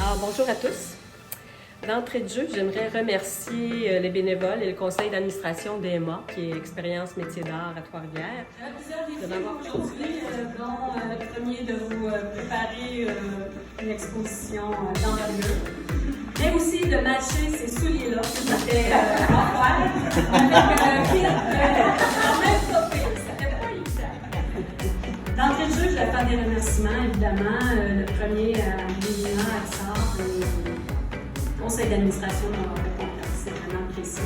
Alors, bonjour à tous. D'entrée de jeu, j'aimerais remercier les bénévoles et le conseil d'administration d'EMA, qui est Expérience Métiers d'art à Trois-Rivières. Plusieurs défis aujourd'hui, dont le premier de vous préparer une exposition d'envergure, mais aussi de matcher ces souliers-là, qui étaient en fer, avec un kit même profil. Ça fait pas évident. D'entrée de jeu, je vais faire des remerciements, évidemment. Le premier à Liliana Axard, le conseil d'administration de mon contact. C'est vraiment précis.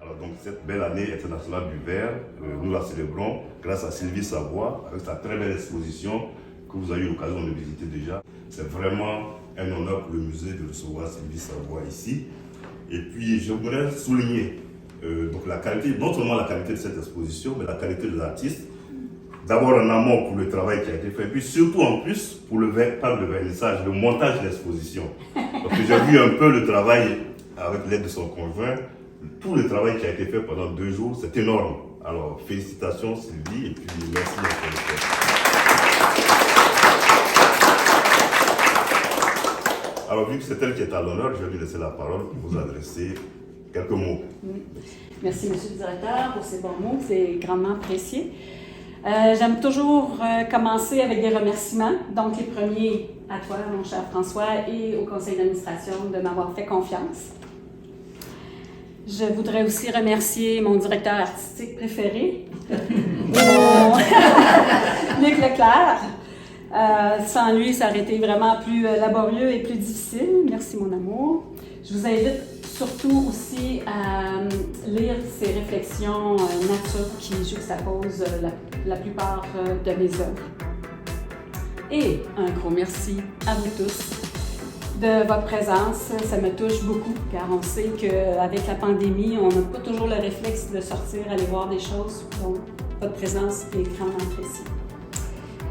Alors donc cette belle année internationale du verre, nous la célébrons grâce à Sylvie Savoie avec sa très belle exposition que vous avez eu l'occasion de visiter déjà. C'est vraiment un honneur pour le musée de recevoir Sylvie Savoie ici. Et puis je voudrais souligner donc la qualité, non seulement la qualité de cette exposition, mais la qualité de l'artiste. D'abord en amont pour le travail qui a été fait, puis surtout en plus pour le vernissage, le montage de l'exposition. Parce que j'ai vu un peu le travail avec l'aide de son conjoint. Tout le travail qui a été fait pendant 2 jours, c'est énorme. Alors, félicitations Sylvie, et puis merci encore une fois. Alors, vu que c'est elle qui est à l'honneur, je vais lui laisser la parole pour vous adresser quelques mots. Merci, Monsieur le Directeur, pour ces bons mots, c'est grandement apprécié. J'aime toujours commencer avec des remerciements. Donc, les premiers à toi, mon cher François, et au conseil d'administration de m'avoir fait confiance. Je voudrais aussi remercier mon directeur artistique préféré, Luc Leclerc. Sans lui, ça aurait été vraiment plus laborieux et plus difficile. Merci, mon amour. Je vous invite surtout aussi à lire ses réflexions nature qui juxtaposent la plupart de mes œuvres. Et un gros merci à vous tous de votre présence. Ça me touche beaucoup car on sait qu'avec la pandémie, on n'a pas toujours le réflexe de sortir, aller voir des choses. Donc, votre présence est grandement appréciée.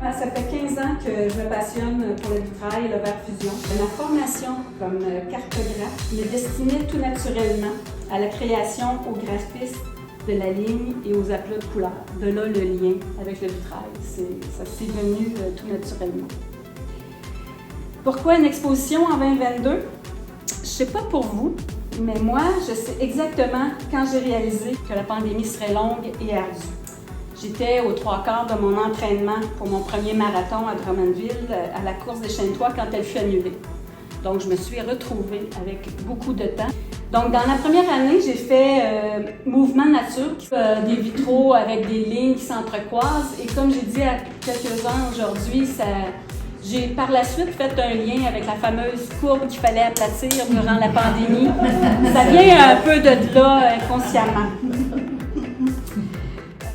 Ça fait 15 ans que je me passionne pour le vitrail et le verre fusion. Ma formation comme cartographe me destinait tout naturellement à la création au graphisme de la ligne et aux aplats de couleurs. De là le lien avec le vitrail. Ça s'est venu tout naturellement. Pourquoi une exposition en 2022? Je ne sais pas pour vous, mais moi, je sais exactement quand j'ai réalisé que la pandémie serait longue et ardue. J'étais aux 3/4 de mon entraînement pour mon premier marathon à Drummondville, à la course des Chênes-Toits, quand elle fut annulée. Donc, je me suis retrouvée avec beaucoup de temps. Donc, dans la première année, j'ai fait mouvement nature, des vitraux avec des lignes qui s'entrecroisent. Et comme j'ai dit à quelques-uns aujourd'hui, j'ai par la suite fait un lien avec la fameuse courbe qu'il fallait aplatir durant la pandémie. Ça vient un peu de là inconsciemment.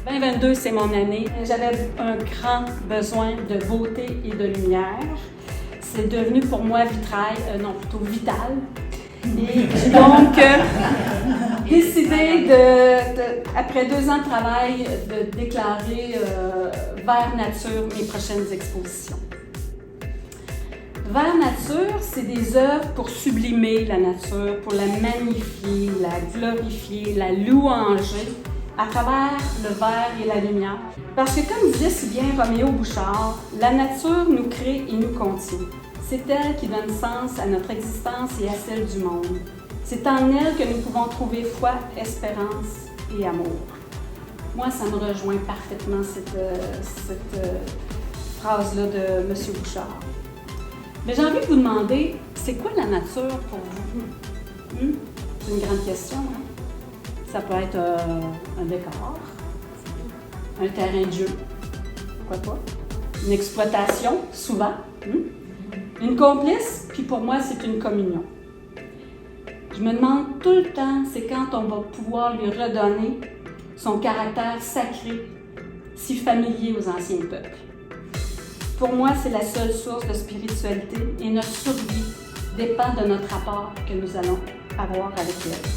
2022, c'est mon année. J'avais un grand besoin de beauté et de lumière. C'est devenu pour moi vitrail, non plutôt vital. Et j'ai donc décidé, après 2 ans de travail, de déclarer vers nature mes prochaines expositions. Vers nature, c'est des œuvres pour sublimer la nature, pour la magnifier, la glorifier, la louanger à travers le verre et la lumière. Parce que comme disait si bien Roméo Bouchard, la nature nous crée et nous contient. C'est elle qui donne sens à notre existence et à celle du monde. C'est en elle que nous pouvons trouver foi, espérance et amour. Moi, ça me rejoint parfaitement cette phrase-là de M. Bouchard. Mais j'ai envie de vous demander, c'est quoi la nature pour vous? C'est une grande question, hein? Ça peut être un décor, un terrain de jeu, pourquoi pas, une exploitation, souvent, une complice, puis pour moi, c'est une communion. Je me demande tout le temps, c'est quand on va pouvoir lui redonner son caractère sacré, si familier aux anciens peuples. Pour moi, c'est la seule source de spiritualité et notre survie dépend de notre rapport que nous allons avoir avec elle.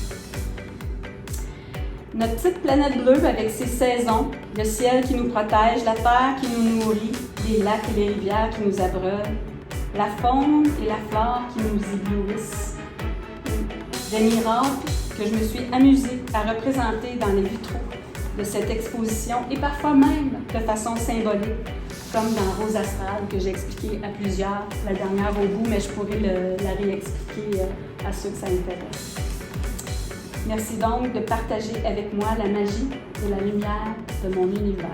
Notre petite planète bleue avec ses saisons, le ciel qui nous protège, la terre qui nous nourrit, les lacs et les rivières qui nous abreuvent, la faune et la flore qui nous éblouissent. Des miracles que je me suis amusée à représenter dans les vitraux de cette exposition et parfois même de façon symbolique, comme dans Rose Astrale que j'ai expliqué à plusieurs, la dernière au bout, mais je pourrais la réexpliquer à ceux que ça intéresse. Merci donc de partager avec moi la magie et la lumière de mon univers.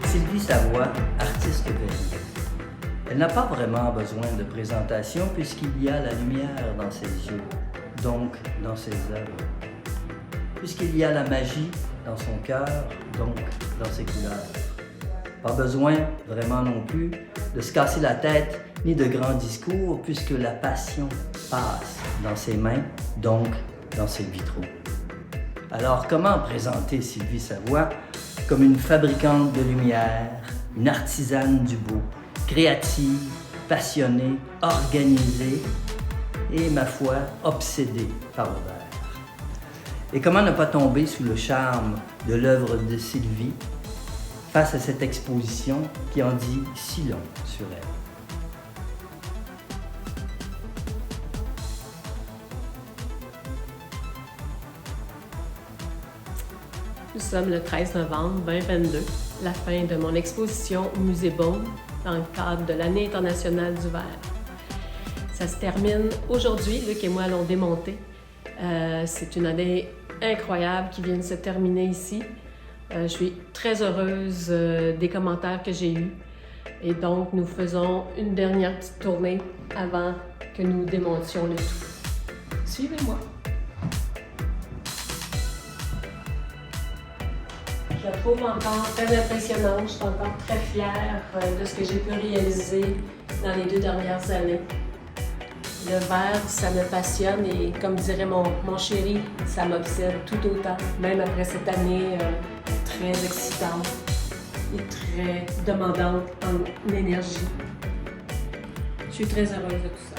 Sylvie Savoie, artiste verrière. Elle n'a pas vraiment besoin de présentation puisqu'il y a la lumière dans ses yeux, donc dans ses œuvres. Puisqu'il y a la magie dans son cœur, donc dans ses couleurs. Pas besoin, vraiment non plus, de se casser la tête ni de grands discours puisque la passion passe dans ses mains, donc dans ses vitraux. Alors comment présenter Sylvie Savoie comme une fabricante de lumière, une artisane du beau, créative, passionnée, organisée et, ma foi, obsédée par le verre. Et comment ne pas tomber sous le charme de l'œuvre de Sylvie face à cette exposition qui en dit si long sur elle. Nous sommes le 13 novembre 2022, la fin de mon exposition au Musée Beaume dans le cadre de l'Année internationale du verre. Ça se termine aujourd'hui, Luc et moi l'ont démonté. C'est une année incroyable qui vient de se terminer ici. Je suis très heureuse des commentaires que j'ai eus. Et donc, nous faisons une dernière petite tournée avant que nous démontions le tout. Suivez-moi. Je la trouve encore très impressionnante. Je suis encore très fière de ce que j'ai pu réaliser dans les 2 dernières années. Le verre, ça me passionne et comme dirait mon chéri, ça m'obsède tout autant, même après cette année très excitante et très demandante en énergie. Je suis très heureuse de tout ça.